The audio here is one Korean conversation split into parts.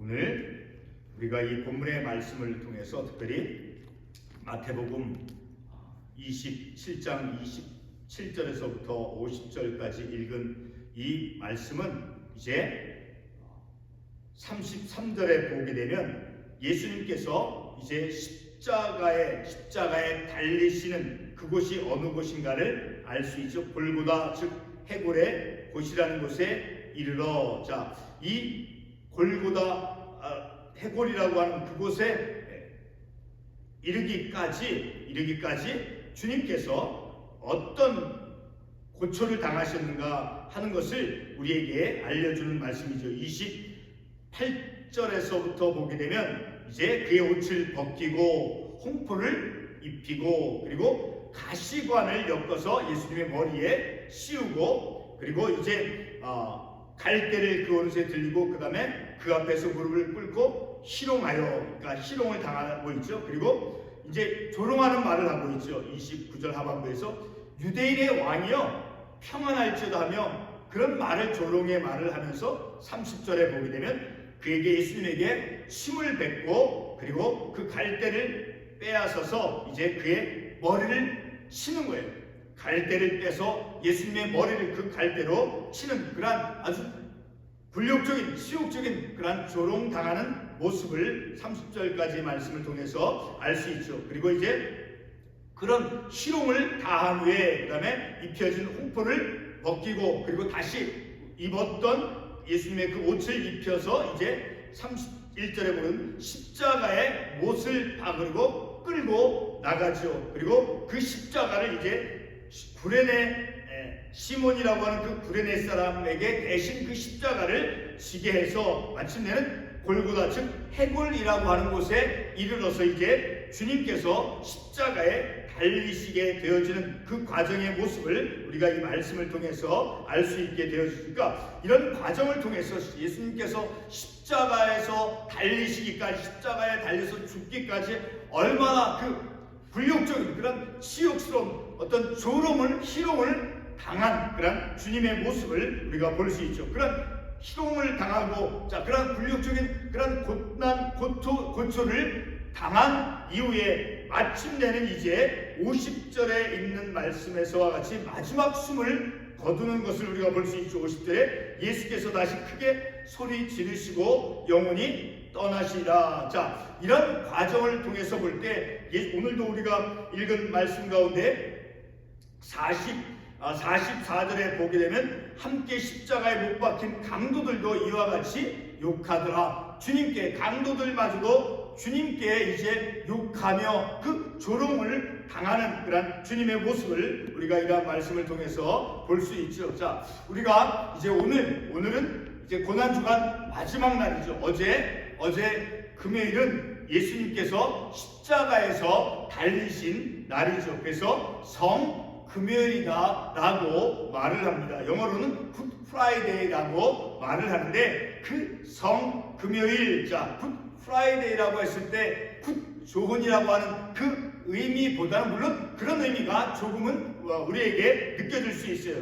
오늘 우리가 이 본문의 말씀을 통해서 특별히 마태복음 27장 27절에서부터 50절까지 읽은 이 말씀은 이제 33절에 보게 되면 예수님께서 이제 십자가에 달리시는 그곳이 어느 곳인가를 알 수 있죠. 골고다 즉 해골의 곳이라는 곳에 이르러, 자, 이 골고다 해골이라고 하는 그곳에 이르기까지 주님께서 어떤 고초를 당하셨는가 하는 것을 우리에게 알려주는 말씀이죠. 28절에서부터 보게 되면 이제 그의 옷을 벗기고 홍포를 입히고 그리고 가시관을 엮어서 예수님의 머리에 씌우고 그리고 이제 갈대를 그 오른손에 들리고 그 다음에 그 앞에서 무릎을 꿇고 희롱하여, 그러니까 희롱을 당하고 있죠. 그리고 이제 조롱하는 말을 하고 있죠. 29절 하반부에서 유대인의 왕이여 평안할지어다 하며 그런 말을, 조롱의 말을 하면서 30절에 보게 되면 그에게, 예수님에게 침을 뱉고 그리고 그 갈대를 빼앗아서 이제 그의 머리를 치는 거예요. 갈대를 빼서 예수님의 머리를 그 갈대로 치는 그러한 아주 굴욕적인, 치욕적인 그러한 조롱당하는 모습을 30절까지 말씀을 통해서 알 수 있죠. 그리고 이제 그런 희롱을 다한 후에 그 다음에 입혀진 홍포를 벗기고 그리고 다시 입었던 예수님의 그 옷을 입혀서 이제 31절에 보면 십자가에 못을 박으고 끌고 나가죠. 그리고 그 십자가를 이제 구레네 시몬이라고 하는 그 구레네 사람에게 대신 그 십자가를 지게 해서 마침내는 골고다 즉 해골이라고 하는 곳에 이르러서 이제 주님께서 십자가에 달리시게 되어지는 그 과정의 모습을 우리가 이 말씀을 통해서 알 수 있게 되어지니까, 이런 과정을 통해서 예수님께서 십자가에서 달리시기까지, 십자가에 달려서 죽기까지 얼마나 그 굴욕적인 그런 치욕스러운 어떤 조롱을, 희롱을 당한 그런 주님의 모습을 우리가 볼 수 있죠. 그런 희롱을 당하고, 자, 그런 굴욕적인 그런 고초를 당한 이후에 마침내는 이제 50절에 있는 말씀에서와 같이 마지막 숨을 거두는 것을 우리가 볼 수 있죠. 50절에 예수께서 다시 크게 소리 지르시고 영원히 떠나시리라. 자, 이런 과정을 통해서 볼 때 오늘도 우리가 읽은 말씀 가운데 44절에 보게 되면 함께 십자가에 못 박힌 강도들도 이와 같이 욕하더라. 주님께, 강도들마저도 주님께 이제 욕하며 그 조롱을 당하는 그런 주님의 모습을 우리가 이러한 말씀을 통해서 볼 수 있죠. 자, 우리가 이제 오늘은 이제 고난주간 마지막 날이죠. 어제 금요일은 예수님께서 십자가에서 달리신 날이죠. 그래서 성 금요일이다 라고 말을 합니다. 영어로는 굿 프라이데이라고 말을 하는데, 그 성 금요일, 자, 굿 프라이데이라고 했을 때 굿 좋은이라고 하는 그 의미보다는, 물론 그런 의미가 조금은 우리에게 느껴질 수 있어요.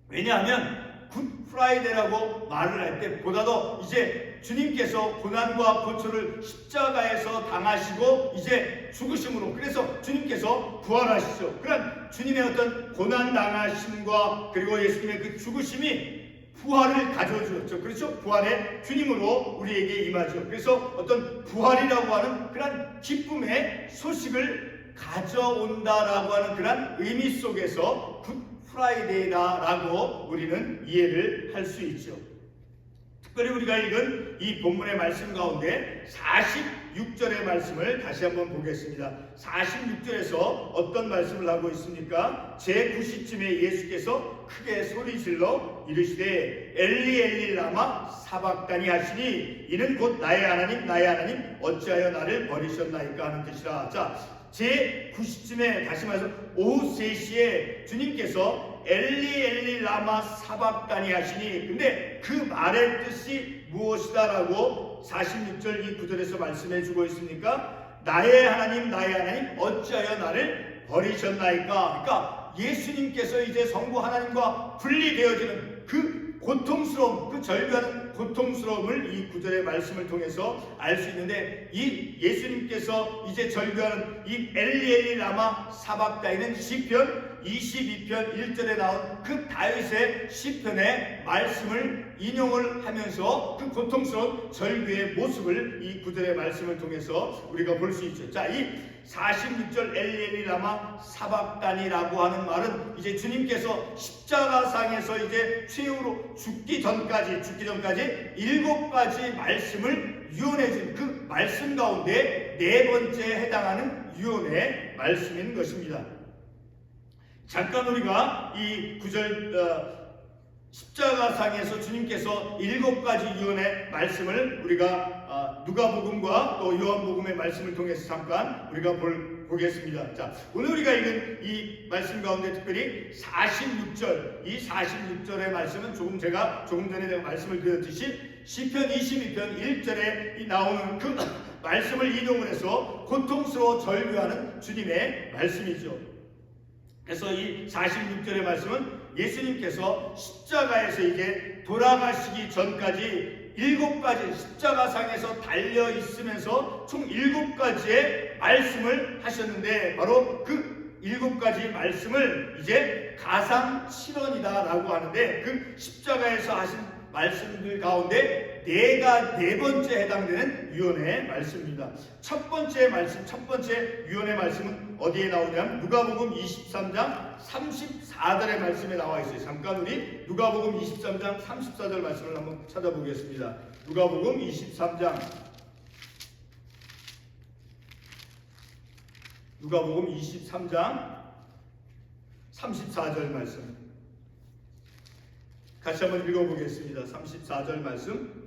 왜냐하면 굿 프라이데이라고 말을 할 때 보다도 이제 주님께서 고난과 고초를 십자가에서 당하시고 이제 죽으심으로, 그래서 주님께서 부활하시죠. 그런 주님의 어떤 고난 당하심과 그리고 예수님의 그 죽으심이 부활을 가져주었죠. 그렇죠? 부활의 주님으로 우리에게 임하죠. 그래서 어떤 부활이라고 하는 그런 기쁨의 소식을 가져온다라고 하는 그런 의미 속에서 굿 프라이데이다라고 우리는 이해를 할 수 있죠. 특별히 우리가 읽은 이 본문의 말씀 가운데 46절의 말씀을 다시 한번 보겠습니다. 46절에서 어떤 말씀을 하고 있습니까? 제9시쯤에 예수께서 크게 소리질러 이르시되 엘리 엘리 라마 사박다니 하시니 이는 곧 나의 하나님 나의 하나님 어찌하여 나를 버리셨나이까 하는 뜻이라. 자, 제9시쯤에, 다시 말해서 오후 3시에 주님께서 엘리 엘리 라마 사박다니 하시니, 근데 그 말의 뜻이 무엇이다라고 46절 이 구절에서 말씀해 주고 있습니까? 나의 하나님 나의 하나님 어찌하여 나를 버리셨나이까. 그러니까 예수님께서 이제 성부 하나님과 분리되어지는 그 고통스러움, 그 절규하는 고통스러움을 이 구절의 말씀을 통해서 알 수 있는데, 이 예수님께서 이제 절규하는 이 엘리 라마 사박다이는 시편 22편 1절에 나온 그 다윗의 시편의 말씀을 인용을 하면서 그 고통스러운 절규의 모습을 이 구절의 말씀을 통해서 우리가 볼 수 있죠. 자, 이 46절 엘리 라마 사박단이라고 하는 말은 이제 주님께서 십자가상에서 이제 최후로 죽기 전까지 7가지 말씀을 유언해 준 그 말씀 가운데 4번째에 해당하는 유언의 말씀인 것입니다. 잠깐 우리가 이 구절 십자가상에서 주님께서 7가지 유언의 말씀을 우리가 누가복음과 또 요한복음의 말씀을 통해서 잠깐 우리가 보겠습니다. 자, 오늘 우리가 읽은 이 말씀 가운데 특별히 46절, 이 46절의 말씀은 조금 전에 내가 말씀을 드렸듯이 시편 22편 1절에 나오는 그 말씀을 인용을 해서 고통스러워 절규하는 주님의 말씀이죠. 그래서 이 46절의 말씀은 예수님께서 십자가에서 이제 돌아가시기 전까지 7가지 십자가상에서 달려 있으면서 총 7가지의 말씀을 하셨는데, 바로 그 7가지 말씀을 이제 가상칠언이다라고 하는데, 그 십자가에서 하신 말씀들 가운데 4번째 해당되는 유언의 말씀입니다. 첫 번째 유언의 말씀은 어디에 나오냐면 누가복음 23장 34절의 말씀에 나와 있어요. 잠깐 우리 누가복음 23장 34절 말씀을 한번 찾아보겠습니다. 누가복음 23장 34절 말씀 같이 한번 읽어보겠습니다. 34절 말씀.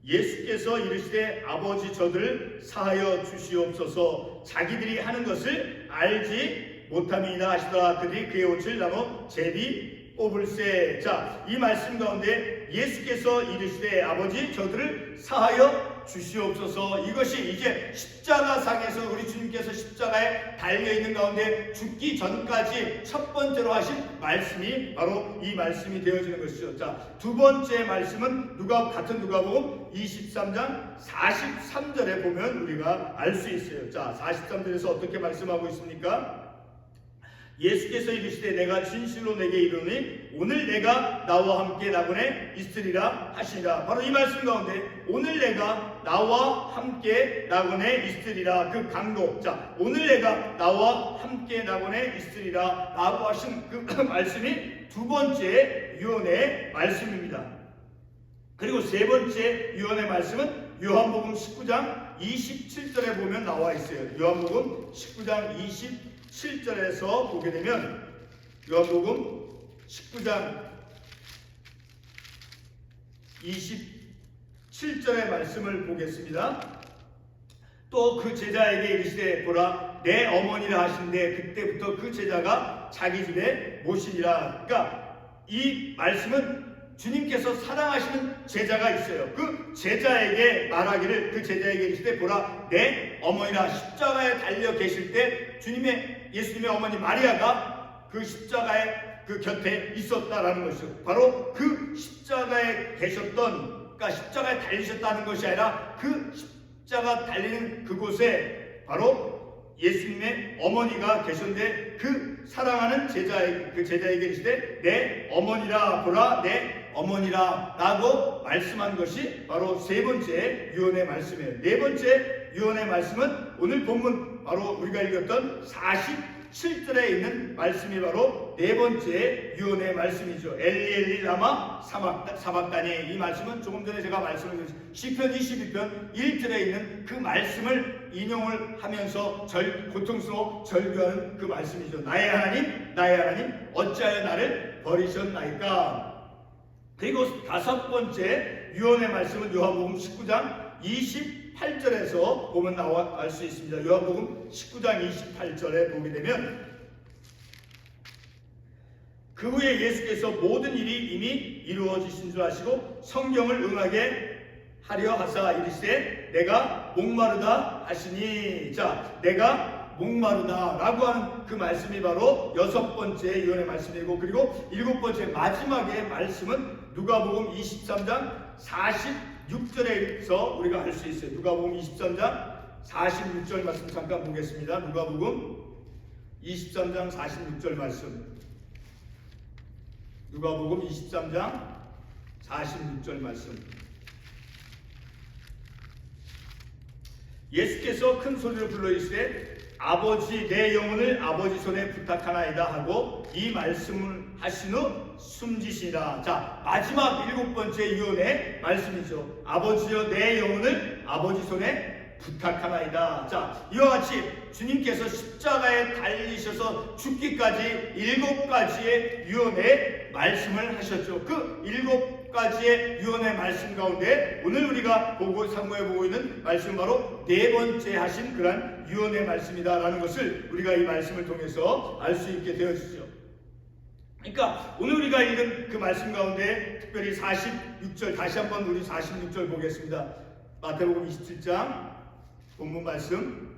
예수께서 이르시되 아버지 저들을 사하여 주시옵소서, 자기들이 하는 것을 알지 못함이나 하시더라. 그들이 그의 옷을 나눠 제비 뽑을세. 자, 이 말씀 가운데 예수께서 이르시되 아버지 저들을 사하여 주시옵소서, 이것이 이제 십자가상에서 우리 주님께서 십자가에 달려있는 가운데 죽기 전까지 첫 번째로 하신 말씀이 바로 이 말씀이 되어지는 것이죠. 자, 두 번째 말씀은 같은 누가복음 23장 43절에 보면 우리가 알 수 있어요. 자, 43절에서 어떻게 말씀하고 있습니까? 예수께서 이르시되 내가 진실로 내게 이르노니 오늘 내가 나와 함께 낙원에 있으리라 하시니라. 바로 이 말씀 가운데 오늘 내가 나와 함께 낙원에 있으리라, 그 강도, 자, 오늘 내가 나와 함께 낙원에 있으리라 라고 하신 그 말씀이 두 번째 유언의 말씀입니다. 그리고 세 번째 유언의 말씀은 요한복음 19장 27절에 보면 나와 있어요. 요한복음 19장 27절에서 보게 되면 요한복음 19장 27절의 말씀을 보겠습니다. 또 그 제자에게 이르시되 보라 내 어머니라 하신데 그때부터 그 제자가 자기 집에 모시니라. 그러니까 이 말씀은 주님께서 사랑하시는 제자가 있어요. 그 제자에게 말하기를, 그 제자에게 이르시되 보라 내 어머니라. 십자가에 달려 계실 때 예수님의 어머니 마리아가 그 십자가에 그 곁에 있었다라는 것이죠. 바로 그 십자가에 계셨던, 그러니까 십자가에 달리셨다는 것이 아니라 그 십자가 달리는 그곳에 바로 예수님의 어머니가 계셨는데 그 사랑하는 제자에게 이르시되 내 어머니라, 보라 내 어머니라 라고 말씀한 것이 바로 세 번째 유언의 말씀이에요. 네 번째 유언의 말씀은 오늘 본문 바로 우리가 읽었던 47절에 있는 말씀이 바로 네 번째 유언의 말씀이죠. 엘리 라마 사박다니. 이 말씀은 조금 전에 제가 말씀을 드린 시편 22편 1절에 있는 그 말씀을 인용을 하면서 고통스러워 절규하는 그 말씀이죠. 나의 하나님 어찌하여 나를 버리셨나이까. 그리고 다섯 번째 유언의 말씀은 요한복음 19장 28절에서 보면 알 수 있습니다. 요한복음 19장 28절에 보게 되면 그 후에 예수께서 모든 일이 이미 이루어지신 줄 아시고 성경을 응하게 하려 하사 이르시되 내가 목마르다 하시니. 자, 내가 목마르다라고 하는 그 말씀이 바로 6번째 유언의 말씀이고, 그리고 7번째 마지막의 말씀은 누가복음 23장 46절에서 우리가 알 수 있어요. 누가복음 23장 46절 말씀 잠깐 보겠습니다. 누가복음 23장 46절 말씀. 누가복음 23장 46절 말씀. 예수께서 큰 소리로 불러 이르시되 아버지 내 영혼을 아버지 손에 부탁하나이다 하고 이 말씀을 하신 후 숨지시라. 자, 마지막 7번째 유언의 말씀이죠. 아버지여 내 영혼을 아버지 손에 부탁하나이다. 자, 이와 같이 주님께서 십자가에 달리셔서 죽기까지 7가지의 유언의 말씀을 하셨죠. 그 7가지의 유언의 말씀 가운데 오늘 우리가 상고해 보고 있는 말씀 바로 4번째 하신 그러한 유언의 말씀이다라는 것을 우리가 이 말씀을 통해서 알 수 있게 되어지죠. 그러니까 오늘 우리가 읽은 그 말씀 가운데 특별히 46절, 다시 한번 우리 46절 보겠습니다. 마태복음 27장 본문 말씀.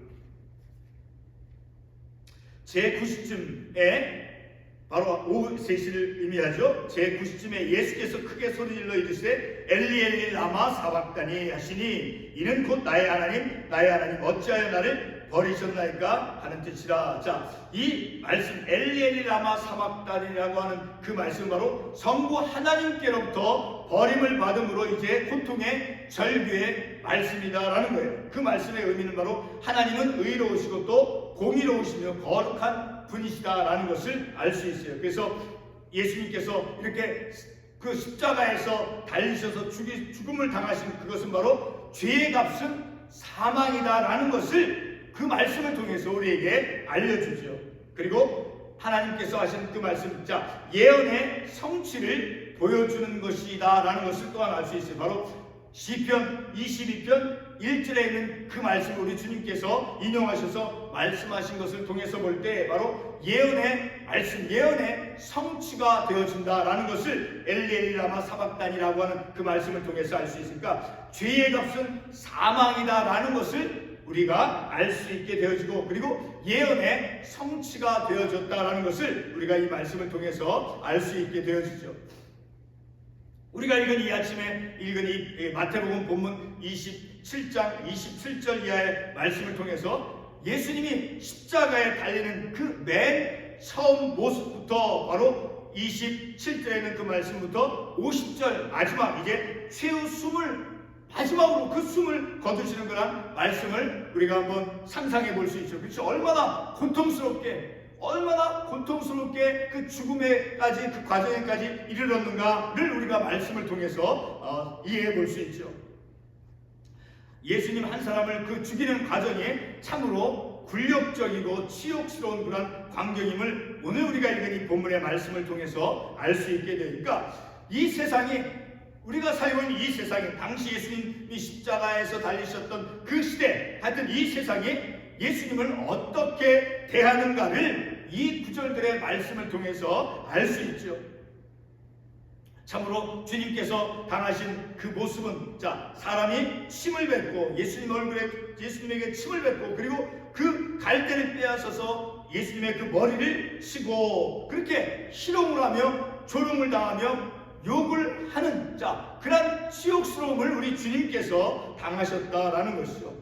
제9시쯤에 바로 오후 3시를 의미하죠. 제9시쯤에 예수께서 크게 소리질러 이르시되 엘리 엘리 라마 사박다니 하시니 이는 곧 나의 하나님 어찌하여 나를 버리셨나이까 하는 뜻이라. 자, 이 말씀 엘리 엘리 라마 사박다니라고 하는 그 말씀 바로 성부 하나님께로부터 버림을 받음으로 이제 고통의 절규의 말씀이다라는 거예요. 그 말씀의 의미는 바로 하나님은 의로우시고 또 공의로우시며 거룩한 분이시다라는 것을 알 수 있어요. 그래서 예수님께서 이렇게 그 십자가에서 달리셔서 죽음을 당하신 그것은 바로 죄의 값은 사망이다라는 것을 그 말씀을 통해서 우리에게 알려주죠. 그리고 하나님께서 하신 그 말씀, 자, 예언의 성취를 보여주는 것이다라는 것을 또한 알 수 있어요. 바로 시편 22편 1절에 있는 그 말씀을 우리 주님께서 인용하셔서 말씀하신 것을 통해서 볼 때 바로 예언의 말씀, 예언의 성취가 되어진다라는 것을 엘리 엘리 라마 사박단이라고 하는 그 말씀을 통해서 알 수 있으니까 죄의 값은 사망이다라는 것을 우리가 알 수 있게 되어지고, 그리고 예언의 성취가 되어졌다라는 것을 우리가 이 말씀을 통해서 알 수 있게 되어지죠. 우리가 읽은 이 아침에 읽은 이 마태복음 본문 27장 27절 이하의 말씀을 통해서 예수님이 십자가에 달리는 그 맨 처음 모습부터 바로 27절에 있는 그 말씀부터 50절 마지막 이제 최후 숨을 마지막으로 그 숨을 거두시는 그런 말씀을 우리가 한번 상상해 볼 수 있죠. 그렇죠? 얼마나 고통스럽게 그 죽음에까지 그 과정에까지 이르렀는가를 우리가 말씀을 통해서 이해해 볼 수 있죠. 예수님 한 사람을 그 죽이는 과정이 참으로 굴욕적이고 치욕스러운 그런 광경임을 오늘 우리가 읽은 이 본문의 말씀을 통해서 알 수 있게 되니까 이 세상이 우리가 살고 있는 이 세상이 당시 예수님이 십자가에서 달리셨던 그 시대, 하여튼 이 세상이 예수님을 어떻게 대하는가를 이 구절들의 말씀을 통해서 알 수 있죠. 참으로 주님께서 당하신 그 모습은, 자, 사람이 침을 뱉고 예수님에게 침을 뱉고 그리고 그 갈대를 빼앗아서 예수님의 그 머리를 치고 그렇게 희롱을 하며 조롱을 당하며 욕을 하는, 자, 그런 치욕스러움을 우리 주님께서 당하셨다라는 것이죠.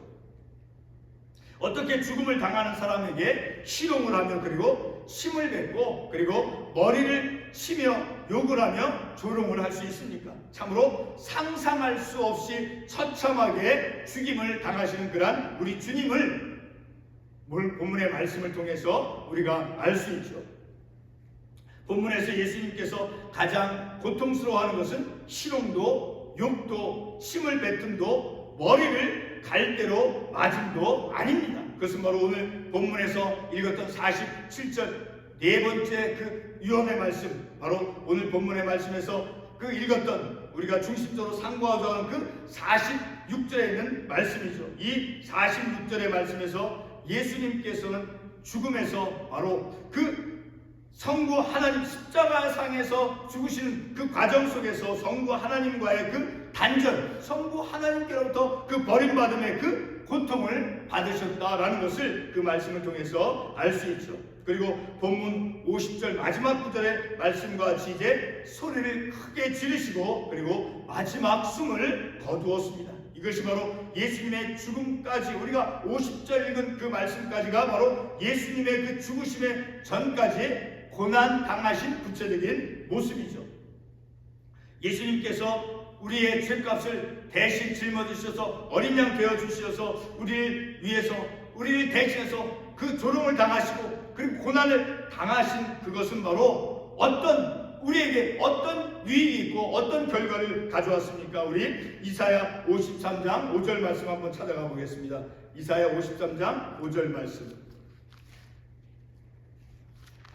어떻게 죽음을 당하는 사람에게 희롱을 하며 그리고 침을 뱉고 그리고 머리를 치며 욕을 하며 조롱을 할 수 있습니까? 참으로 상상할 수 없이 처참하게 죽임을 당하시는 그런 우리 주님을 본문의 말씀을 통해서 우리가 알 수 있죠. 본문에서 예수님께서 가장 고통스러워하는 것은 희롱도 욕도 침을 뱉음도 머리를 갈대로 맞음도 아닙니다. 그것은 바로 오늘 본문에서 읽었던 47절 네 번째 그 유언의 말씀, 바로 오늘 본문의 말씀에서 그 읽었던 우리가 중심적으로 상고하자 하는 그 46절에 있는 말씀이죠. 이 46절의 말씀에서 예수님께서는 죽음에서 바로 그 성부 하나님 십자가상에서 죽으시는 그 과정 속에서 성부 하나님과의 그 단절, 성부 하나님께로부터 그 버림받음의 그 고통을 받으셨다라는 것을 그 말씀을 통해서 알 수 있죠. 그리고 본문 50절 마지막 구절의 말씀과 같이 이제 소리를 크게 지르시고 그리고 마지막 숨을 거두었습니다. 이것이 바로 예수님의 죽음까지, 우리가 50절 읽은 그 말씀까지가 바로 예수님의 그 죽으심의 전까지 고난 당하신 구체적인 모습이죠. 예수님께서 우리의 죄값을 대신 짊어지셔서 어린 양 되어 주셔서 우리를 위해서, 우리를 대신해서 그 조롱을 당하시고 그리고 고난을 당하신 그것은 바로 우리에게 어떤 유익이 있고 어떤 결과를 가져왔습니까? 우리 이사야 53장 5절 말씀 한번 찾아가 보겠습니다. 이사야 53장 5절 말씀.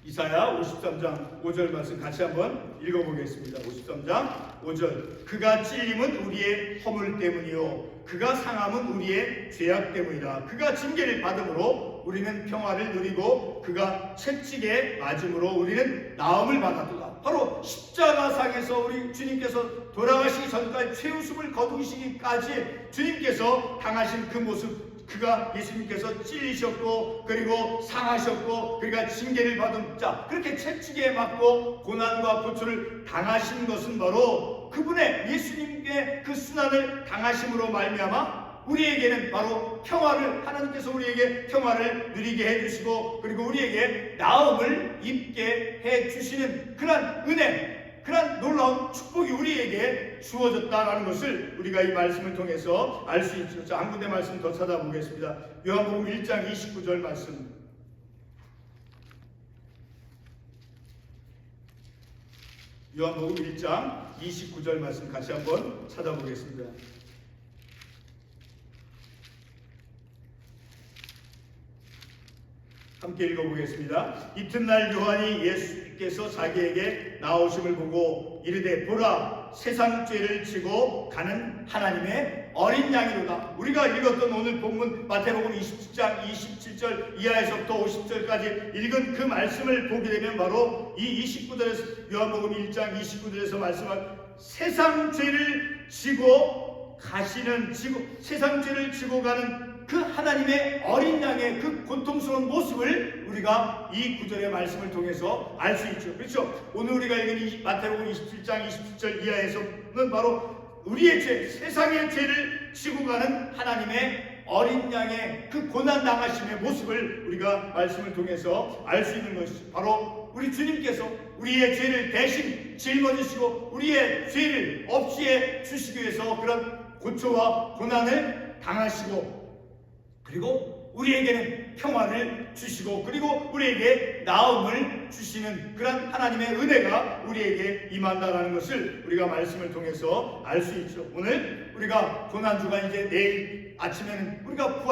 이사야 53장 5절 말씀 같이 한번 읽어보겠습니다. 53장 5절. 그가 찔림은 우리의 허물 때문이요 그가 상함은 우리의 죄악 때문이라. 그가 징계를 받음으로 우리는 평화를 누리고 그가 채찍에 맞음으로 우리는 나음을 받았도다. 바로 십자가상에서 우리 주님께서 돌아가시기 전까지 최우승을 거두시기까지 주님께서 당하신 그 모습, 그가 예수님께서 찔리셨고 그리고 상하셨고 그러니까 징계를 받은 자, 그렇게 채찍에 맞고 고난과 고초를 당하신 것은 바로 그분의 예수님의 그 순환을 당하심으로 말미암아 우리에게는 바로 평화를, 하나님께서 우리에게 평화를 누리게 해주시고 그리고 우리에게 나음을 입게 해주시는 그런 은혜, 그런 놀라운 축복이 우리에게 주어졌다라는 것을 우리가 이 말씀을 통해서 알 수 있죠. 자, 한 군데 말씀 더 찾아보겠습니다. 요한복음 1장 29절 말씀. 요한복음 1장 29절 말씀 같이 한번 찾아보겠습니다. 함께 읽어보겠습니다. 이튿날 요한이 예수께서 자기에게 나오심을 보고 이르되 보라 세상 죄를 지고 가는 하나님의 어린 양이로다. 우리가 읽었던 오늘 본문 마태복음 27장 27절 이하에서부터 50절까지 읽은 그 말씀을 보게 되면 바로 이 29절에서 요한복음 1장 29절에서 말씀한 세상 죄를 지고 가시는, 세상 죄를 지고 가는 그 하나님의 어린 양의 그 고통스러운 모습을 우리가 이 구절의 말씀을 통해서 알 수 있죠. 그렇죠? 오늘 우리가 읽은 이 마태복음 27장 27절 이하에서는 바로 우리의 죄, 세상의 죄를 지고 가는 하나님의 어린 양의 그 고난 당하심의 모습을 우리가 말씀을 통해서 알 수 있는 것이죠. 바로 우리 주님께서 우리의 죄를 대신 짊어지시고 우리의 죄를 없이 해 주시기 위해서 그런 고초와 고난을 당하시고 그리고 우리에게는 평화를 주시고 그리고 우리에게 나음을 주시는 그런 하나님의 은혜가 우리에게 임한다라는 것을 우리가 말씀을 통해서 알 수 있죠. 오늘 우리가 고난주간 이제 내일 아침에는 우리가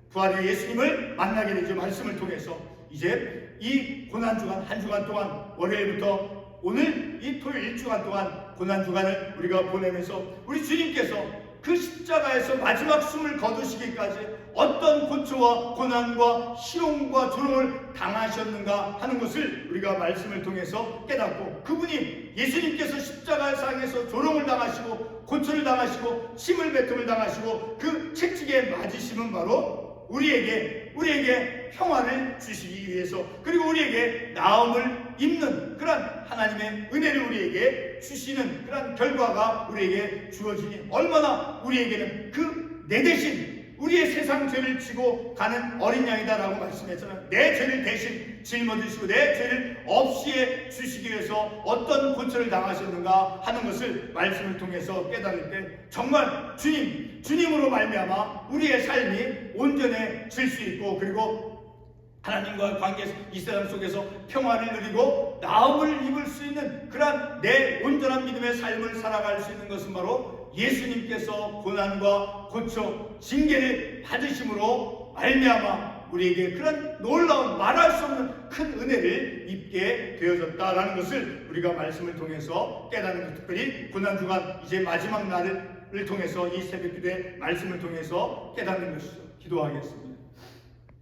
부활의 예수님을 만나게 되죠. 말씀을 통해서 이제 이 고난주간 한 주간 동안 월요일부터 오늘 이 토요일 1주간 동안 고난주간을 우리가 보내면서 우리 주님께서 그 십자가에서 마지막 숨을 거두시기까지 어떤 고초와 고난과 희롱과 조롱을 당하셨는가 하는 것을 우리가 말씀을 통해서 깨닫고 그분이 예수님께서 십자가상에서 조롱을 당하시고 고초를 당하시고 침을 뱉음을 당하시고 그 채찍에 맞으심은 바로 우리에게 평화를 주시기 위해서 그리고 우리에게 나음을 입는 그런 하나님의 은혜를 우리에게 주시는 그런 결과가 우리에게 주어지니 얼마나 우리에게는 그 내 대신 우리의 세상 죄를 지고 가는 어린 양이다라고 말씀했잖아요. 내 죄를 대신 짊어지시고 내 죄를 없이 해 주시기 위해서 어떤 고초를 당하셨는가 하는 것을 말씀을 통해서 깨달을 때 정말 주님으로 말미암아 우리의 삶이 온전해질 수 있고 그리고 하나님과의 관계 이 세상 속에서 평화를 누리고 나음을 입을 수 있는 그러한 내 온전한 믿음의 삶을 살아갈 수 있는 것은 바로 예수님께서 고난과 고초, 징계를 받으심으로 말미암아 우리에게 그런 놀라운 말할 수 없는 큰 은혜를 입게 되어졌다라는 것을 우리가 말씀을 통해서 깨닫는 것, 특별히 고난주간 이제 마지막 날을 통해서 이 새벽기도의 말씀을 통해서 깨닫는 것이죠. 기도하겠습니다.